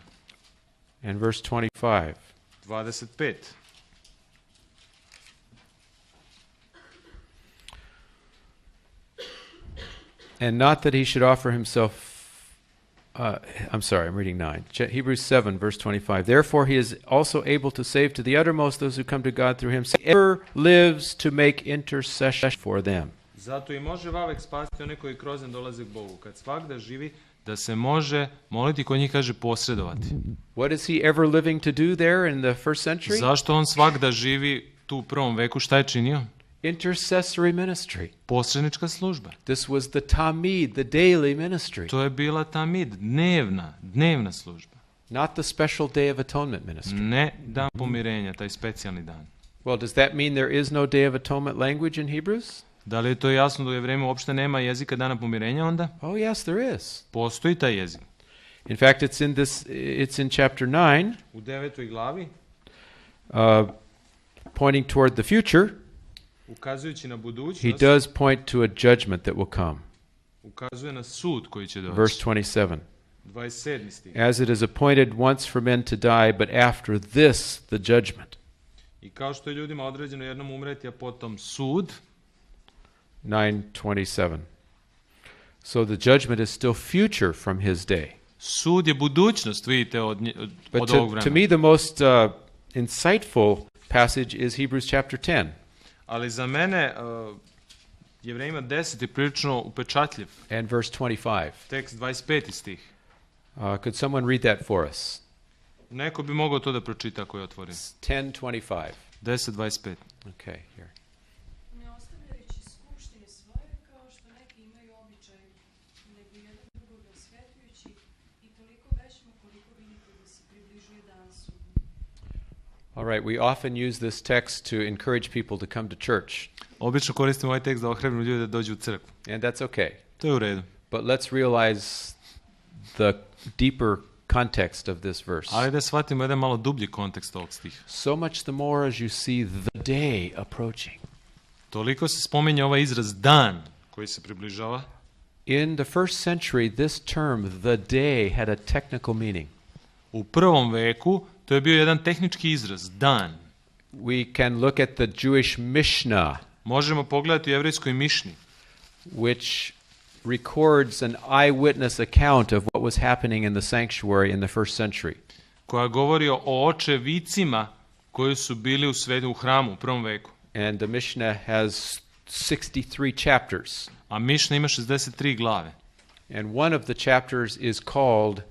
and verse 25. 25. And not that he should offer himself, I'm sorry, I'm reading 9. Hebrews 7, verse 25. Therefore he is also able to save to the uttermost those who come to God through him. He ever lives to make intercession for them. Zato i može vavek spasti one koji kroz njen dolaze k Bogu. Kad svakda živi, da se može moliti, kod njih kaže posredovati. What is he ever living to do there in the first century? Zašto on svakda živi tu u prvom veku? Šta je činio? Intercessory ministry. Posrednička služba. This was the tamid, the daily ministry. To je bila tamid, dnevna služba. Not the special day of atonement ministry. Ne dan pomirenja, taj specijalni dan. Well, does that mean there is no day of atonement language in Hebrews? Da li je to jasno da u Jevrejima uopšte nema jezika dana pomirenja onda? Oh, yes, there is. Postoji taj jezik. In fact, it's in chapter 9, U 9. glavi, pointing toward the future. ukazujući na He budućnost, does point to a judgment that will come. ukazuje na sud koji će doći. Verse 27. 27. stih. As it is appointed once for men to die, but after this the judgment. I kao što je ljudima određeno jednom umreti, a potom sud, 9:27. So the judgment is still future from his day. sud je budućnost, vidite, od But ovog to vremena. me the most insightful passage is Hebrews chapter 10. Ali za mene Jevrejima 10 je prilično upečatljiv. And verse 25. Tekst 25. stih. Could someone read that for us? Neko bi mogao to da pročita ako je otvorio. 10:25. 10.25. Okay, here. Ne ostavljajući skupštine svoje, kao što neki imaju običaj, nego jedan drugoga svetujući, i toliko većemo koliko vidite da se približuje dan sudnji. All right, we often use this text to encourage people to come to church, Obično koristimo ovaj tekst da ohrabrimo ljude da dođu u crkvu. and that's okay. To je u redu. But let's realize the deeper context of this verse. Ali da shvatimo jedan malo dublji kontekst ovog stiha. So much the more as you see the day approaching. Toliko se spominje ovaj izraz dan koji se približava. In the first century, this term, the day, had a technical meaning. U prvom veku to je bio jedan tehnički izraz, dan. We can look at the Jewish Mishnah. možemo pogledati u jevrejskoj mišni, which records an eyewitness account of what was happening in the sanctuary in the first century. koja govori o očevicima koji su bili u hramu u prvom veku. And the Mishnah has 63 chapters. A mišna ima 63 glave. And one of the chapters is called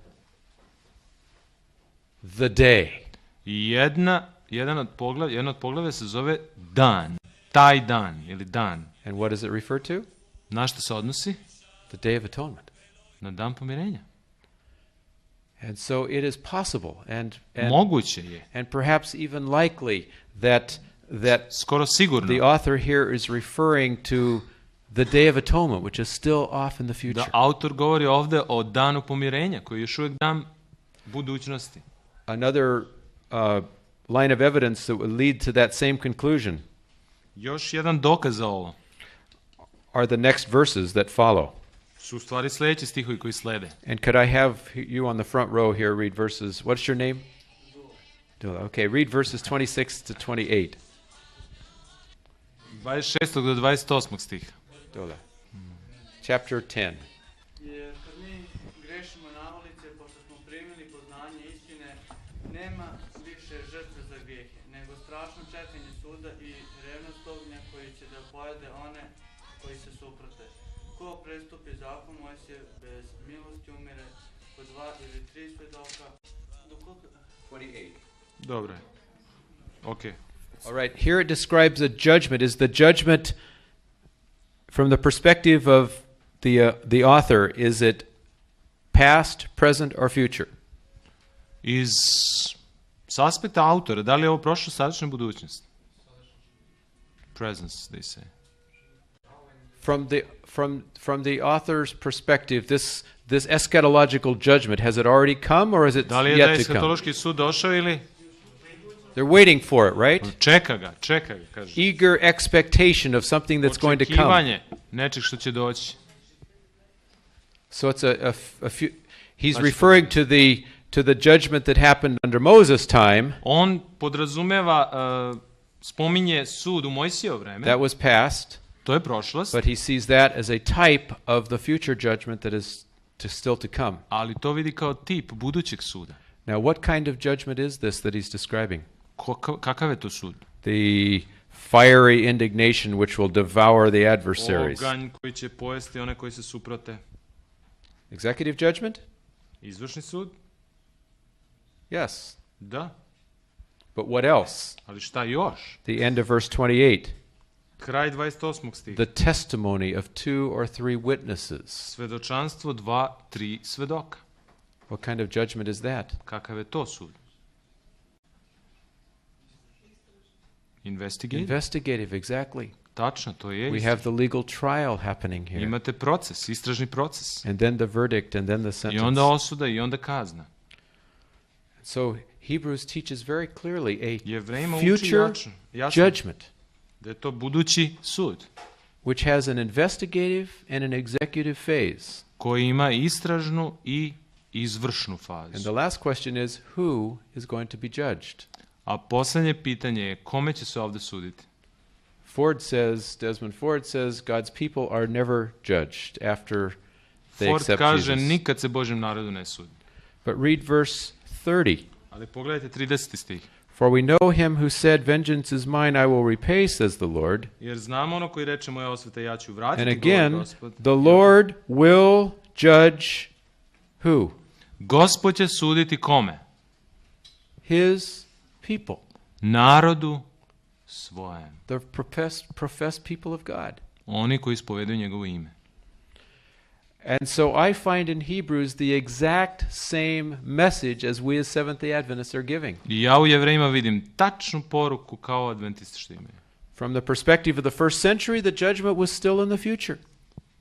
The Day. I jedno od poglavlja se zove dan, taj dan ili dan. And what does it refer to? Na što se odnosi? The Day of Atonement. Na dan pomirenja. And so it is possible and Moguće je, and perhaps even likely that skoro sigurno, the author here is referring to the Day of Atonement, which is still off in the future. da autor govori ovde o danu pomirenja, koji je još uvijek dan budućnosti. Another line of evidence that would lead to that same conclusion Još jedan dokaz za ovo are the next verses that follow. su u stvari sljedeći stihovi koji slede. And could I have you on the front row here read verses, what's your name? Dula. Okay, read verses 26 to 28. 26. do 28. stiha. Dula. Chapter 10. Jer kad mi grešimo na ulici, pošto smo primili poznanje istine, nema više žrtve za grijehe, nego strašno čekanje suda i revnost ognja koji će da pojede one koji se suprote. Ko prestupi zakon Mojsije bez milosti umire kod 2 ili 3 svedoka. Do koliko? 28. Dobro je. Okay. All right, here it describes a judgment. Is the judgment from the perspective of the author, is it past, present, or future? S aspekta autora, da li je ovo prošlo, sadašnja budućnost? Presence, they say. From the author's perspective, this eschatological judgment, has it already come or is it Da li je yet da je to come? eskatološki sud došao ili? They're waiting for it, right? Čeka ga, kaže. Eager expectation of something that's going to come. Očekivanje nečeg što će doći. So it's a few. He's referring to the judgment that happened under Moses' time. On podrazumeva, spominje sud u Mojsijevo vreme. That was past. To je prošlost. But he sees that as a type of the future judgment that is still to come. Ali to vidi kao tip budućeg suda. Now, what kind of judgment is this that he's describing? Kakav je to sud? The fiery indignation which will devour the adversaries. Oganj koji će pojesti one koji se suprote. Executive judgment? Izvršni sud? Yes. Da. But what else? Ali šta još? The end of verse 28. Kraj 28. stiha. The testimony of 2 or 3 witnesses. Svedočanstvo 2, 3 svedoka. What kind of judgment is that? Kakav je to sud? Investigative. Investigative, exactly. Tačno, to je. We have the legal trial happening here. Imate proces, istražni proces. And then the verdict and then the I sentence. onda osuda i onda kazna. So Hebrews teaches very clearly a Jevrejima uči future jasno judgment da je to budući sud which has an investigative and an executive phase. koji ima istražnu i izvršnu And fazu. the last question is, who is going to be judged? A posljednje pitanje je kome će se ovdje suditi? Desmond Ford says, God's people are never judged after they Ford accept kaže Jesus. nikad se Božjem narodu ne sudi. But read verse 30. Ali pogledajte 30. stih. For we know him who said, vengeance is mine, I will repay, says the Lord. Jer znamo ono koji reče moja osveta, ja ću vratiti, And govori again, Gospod. the Lord will judge who? Gospod će suditi kome? His people. Narodu svojem. The professed people of God. Oni koji ispoveduju njegovo ime. And so I find in Hebrews the exact same message as we as Seventh-day Adventists are giving. I ja u Jevrejima vidim tačnu poruku kao adventisti što imaju. From the perspective of the first century, the judgment was still in the future.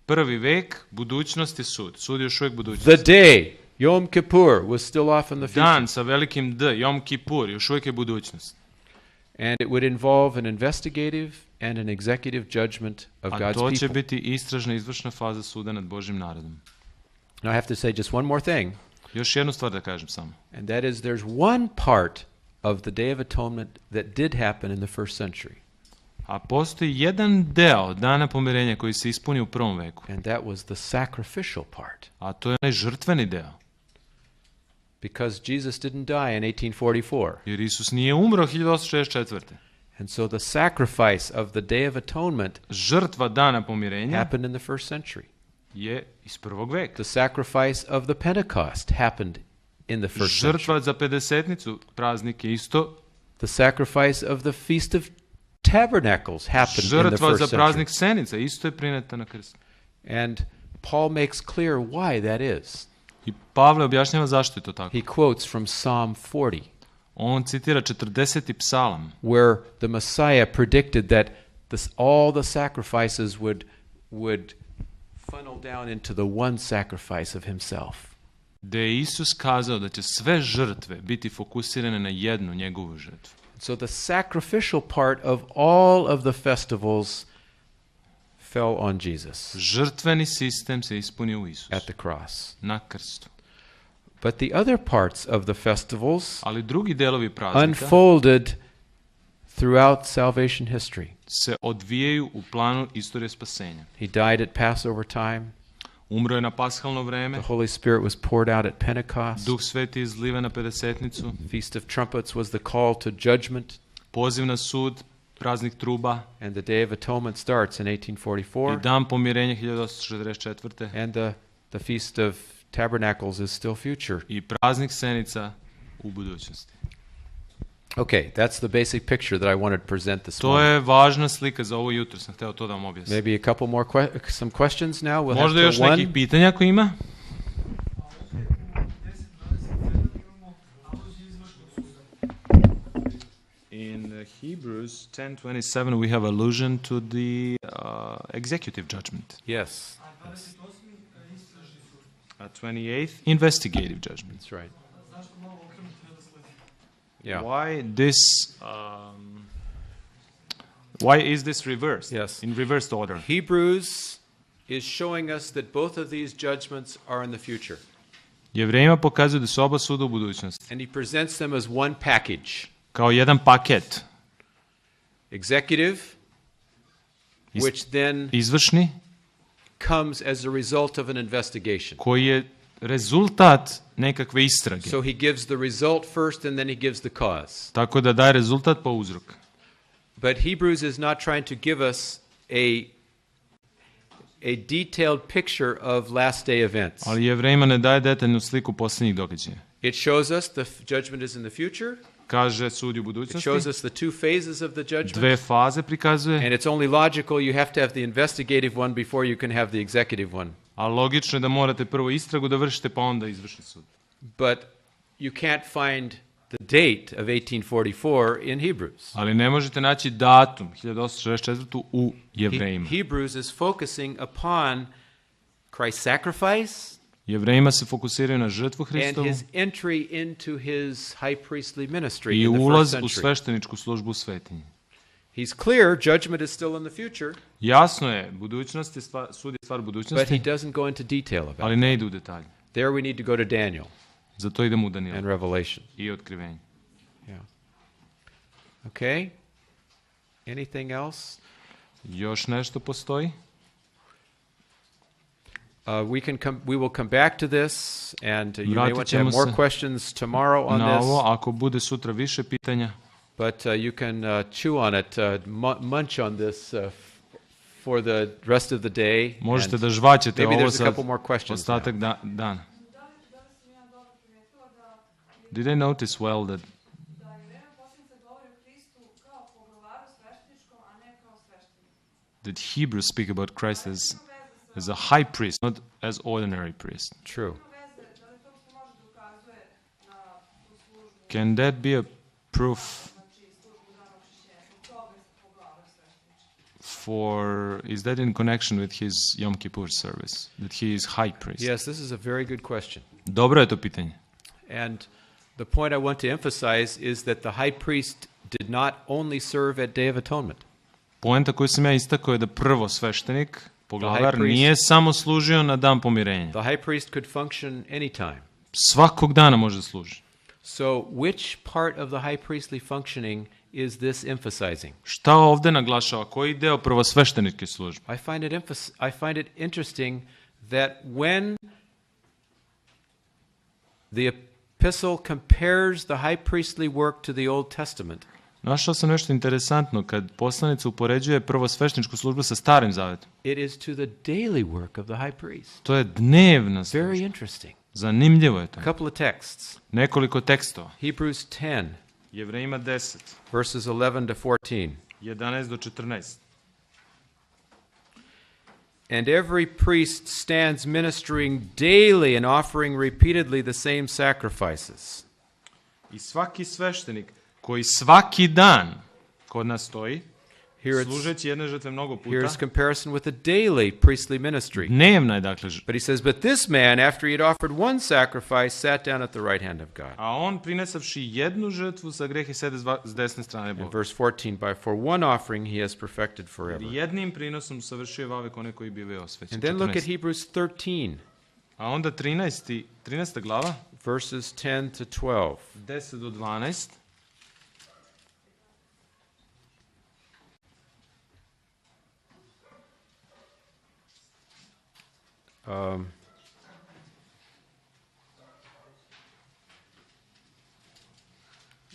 Prvi vek, budućnost je sud. Sud je još uvijek budućnost. The day, Yom Kippur, was still off in the future. Dan sa velikim D, Yom Kippur, još uvijek je budućnost. And it would involve an investigative and an executive judgment of A God's to će people. biti istražna i izvršna faza suda nad Božjim narodom. Now I have to say just one more thing, Još jednu stvar da kažem samo. and that is there's one part of the Day of Atonement that did happen in the first century. A postoji jedan deo dana pomirenja koji se ispuni u prvom veku. and that was the sacrificial part. A to je onaj žrtveni deo. Because Jesus didn't die in 1844. Jer Isus nije umro 1864. And so the sacrifice of the Day of Atonement Žrtva dana pomirenja happened in the first century. je iz prvog veka. The sacrifice of the Pentecost happened in the first century. Žrtva za pedesetnicu praznik je isto. The sacrifice of the Feast of Tabernacles happened in the Žrtva first za century. praznik Senica isto je prineta na krst. And Paul makes clear why that is. I Pavle objašnjava zašto je to tako. He quotes from Psalm 40, On citira 40. psalam, where the Messiah predicted that all the sacrifices would funnel down into the one sacrifice of himself. gde je Isus kazao da će sve žrtve biti fokusirane na jednu njegovu žrtvu. So the sacrificial part of all of the festivals fell on Jesus Žrtveni sistem se ispunio u Isusu, at the cross. na krstu. But the other parts of the festivals Ali drugi delovi praznika unfolded throughout salvation history. se odvijaju u planu istorije spasenja. He died at Passover time. Umro je na pashalno vreme, The Holy Spirit was poured out at Pentecost. Duh Sveti je izliven na pedesetnicu, Feast of Trumpets was the call to judgment, poziv na sud, praznik truba and the Day of Atonement starts in i 1844, dan pomirenja 1844. and the Feast of Tabernacles is still future. I praznik Senica u budućnosti. Okay, that's the basic picture that I wanted to present this To morning. je važna slika za ovo jutro, sam hteo to da vam objasnim. Maybe a couple more some questions now. We'll Možda have još to nekih one. pitanja ako ima? In Hebrews 10:27 we have allusion to the executive judgment. Yes, 28th investigative judgment. that's right. Yeah. Why is this reversed? Yes. In reversed order. Hebrews is showing us that both of these judgments are in the future. Jevrejima pokazuje da su oba suda u budućnosti. And he presents them as one package. Kao jedan paket. Executive, which then Izvršni, comes as a result of an investigation. koji je rezultat nekakve istrage. So he gives the result first and then he gives the cause. Tako da daje rezultat pa uzrok. But Hebrews is not trying to give us a detailed picture of last day events. Ali Jevrejima ne daje detaljnu sliku posljednjih događaja. It shows us the judgment is in the future. Kaže sud u It budućnosti. shows us the two phases of the judgment. Dve faze prikazuje. And it's only logical you have to have the investigative one before you can have the executive one. A logično je da morate prvo istragu da vršite pa onda izvršni sud. But you can't find the date of 1844 in Hebrews. Ali ne možete naći datum 1864 u Jevrejima. Hebrews is focusing upon Christ's sacrifice Jevrejima se fokusiraju na žrtvu and Hristovu his entry into his high priestly ministry i in the first ulaz u century. svešteničku službu u svetinji. He's clear, judgment is still in the future, Jasno je, budućnost je sud je stvar but he budućnosti, doesn't go into detail about ali it. ne ide u detalje. There we need to go to Daniel Zato idemo u and Danila Revelation. i otkrivenje. Yeah. Okay? Anything else? Još nešto postoji? We will come back to this, and you may Vratit want to have ćemo more se questions tomorrow on Na ovo, this. ako bude sutra više pitanja, But you can chew on it, munch on this for the rest of the day. možete and da žvaćete maybe ovo there's a sad couple more questions. ostatak now. dana. Da li sam ja dobro primijetila da Did I notice well that da je vreme posljednica govori o Hristu kao poglavaru svešteničkom, a ne kao svešteniku? Hebrews speak about Christ as a high priest, not as ordinary priest? True. Veze, da li to uopšte može da ukazuje na tu službu, Can that be a proof znači službu danog šišćenja? Zbog toga je poglavar sveštenički. is that in connection with his Yom Kippur service, that he is high priest? Yes, this is a very good question. Dobro je to pitanje. And the point I want to emphasize is that the high priest did not only serve at Day of Atonement. Poenta koju sam ja istakao je da prvo sveštenik, poglavar, priest- nije samo služio na dan pomirenja. The high priest could function anytime. Svakog dana može da služi. So which part of the high priestly functioning is this emphasizing? Šta ovde naglašava? Koji deo prvosvešteničke službe? I find it interesting that when the epistle compares the high priestly work to the Old Testament, Našao sam nešto interesantno kad poslanica upoređuje prvosvešteničku službu sa Starim Zavetom. it is to the daily work of the high priest. To je dnevna služba. Very interesting. Zanimljivo je to. A couple of texts. Nekoliko tekstova. Hebrews 10, Jevrejima 10, verses 11 to 14. 11 do 14. And every priest stands ministering daily and offering repeatedly the same sacrifices. I svaki sveštenik koji svaki dan kod nas stoji, Here it's, služeći jedne žrtve mnogo here is puta, comparison with the daily priestly ministry. dnevna je dakle žrtva. But he says, but this man, after he had offered one sacrifice, sat down at the right hand of God. A on prinesavši jednu žrtvu za greh i sede s desne strane And Boga. verse 14, by for one offering he has perfected forever. Jednim prinosom savršio vavek one koji bivaju osvećeni. And then look at 14. Hebrews 13, A onda 13. glava, verses 10 to 12. 10 do 12.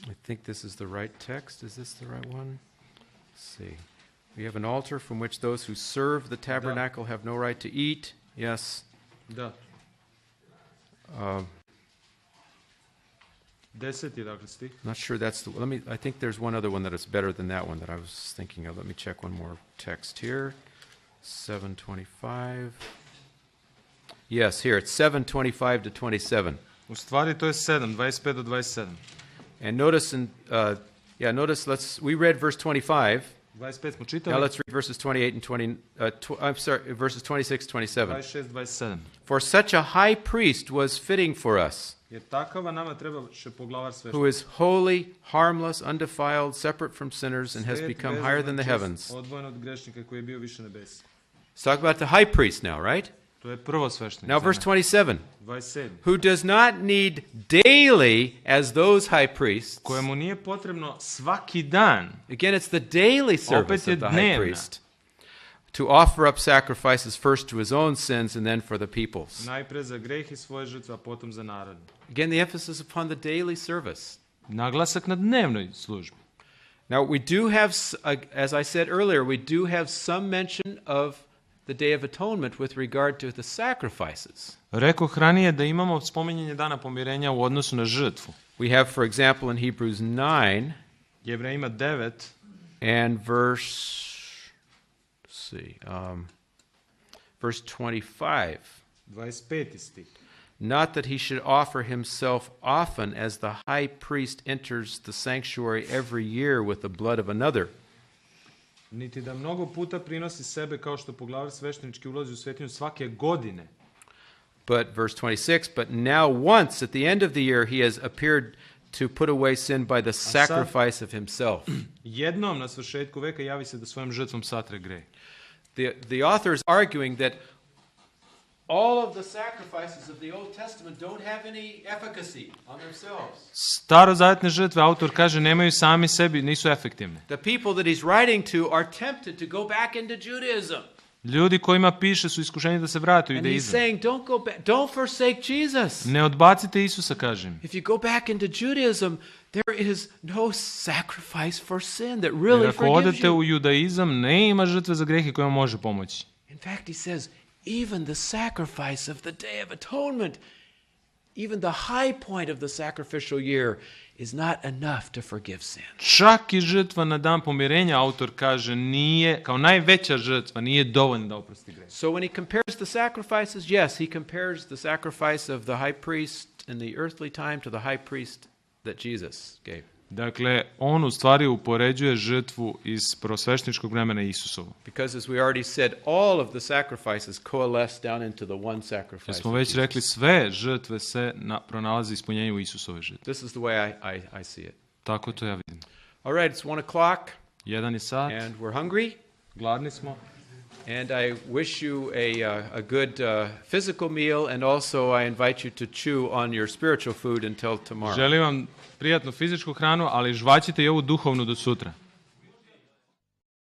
I think this is the right text. Is this the right one? Let's see. We have an altar from which those who serve the tabernacle have no right to eat. Yes. Da. 10 je dakle stih. Not sure that's the. I think there's one other one that is better than that one that I was thinking of. Let me check one more text here. 7:25. Yes, here it's 7:25 to 27. U stvari to je 7, 25 do 27. And notice we read verse 25. 25 smo Now čitali, let's read verses 28 and 20. Verses 26, 27. 26, 27. For such a high priest was fitting for us, Jer takava nama treba poglavar who sveštenik. is holy, harmless, undefiled, separate from sinners, and has Svet, become vezan, higher than the čist, heavens. Odvojen od grešnika koji je bio više nebesa. Let's talk about the high priest now, right? To je prvo sveštenik. Now, verse 27. 27. Who does not need daily as those high priests. Kojemu nije potrebno svaki dan. Again, it's the daily service Opet je of the high dnevna. priest to offer up sacrifices first to his own sins and then for the people's. Najpre za greh i svoje žrtve, a potom za narod. Again, the emphasis upon the daily service. Naglasak na dnevnoj službi. Now, we do have, as I said earlier, we do have some mention of the Day of Atonement with regard to the sacrifices. Rekoh ranije da imamo spominjanje dana pomirenja u odnosu na žrtvu. We have, for example, in Hebrews 9 Jevrejima 9 and verse 25. 25. stih. Not that he should offer himself often, as the high priest enters the sanctuary every year with the blood of another. Niti da mnogo puta prinosi sebe kao što poglavar sveštenički ulazi u svetinju svake godine. But verse 26, but now once at the end of the year he has appeared to put away sin by the sacrifice of himself. Jednom na svršetku veka javi se da svojom žrtvom satre greh. The author is arguing that all of the sacrifices of the Old Testament don't have any efficacy on themselves. Starozavetne žrtve, autor kaže, nemaju sami sebi, nisu efektivne. The people that he's writing to are tempted to go back into Judaism. Ljudi kojima piše su iskušeni da se vrate u And he's judaizam. saying, don't go back, don't forsake Jesus. Ne odbacite Isusa, kažem. If you go back into Judaism, there is no sacrifice for sin that Jer really ako forgives odete you. u judaizam, ne ima žrtve za grehe koja može pomoći. In fact, he says, even the sacrifice of the Day of Atonement, even the high point of the sacrificial year, is not enough to forgive sin. Čak i žrtva na dan pomirenja, autor kaže, nije, kao najveća žrtva, nije dovoljna da oprosti greh. So when he compares the sacrifices, yes, he compares the sacrifice of the high priest in the earthly time to the high priest that Jesus gave. Dakle, on u stvari upoređuje žrtvu iz prvosvešteničkog vremena Isusovu. Because as we already said, all of the sacrifices coalesce down into the one sacrifice. Jer smo of već Jesus. rekli, sve žrtve se pronalaze ispunjenje u Isusove žrtve. This is the way I see it. Tako to ja vidim. All right, it's 1 o'clock, 1 je sat, and we're hungry. gladni smo. And I wish you a good physical meal, and also I invite you to chew on your spiritual food until tomorrow. Želim vam prijatnu fizičku hranu, ali žvaćite i ovu duhovnu do sutra.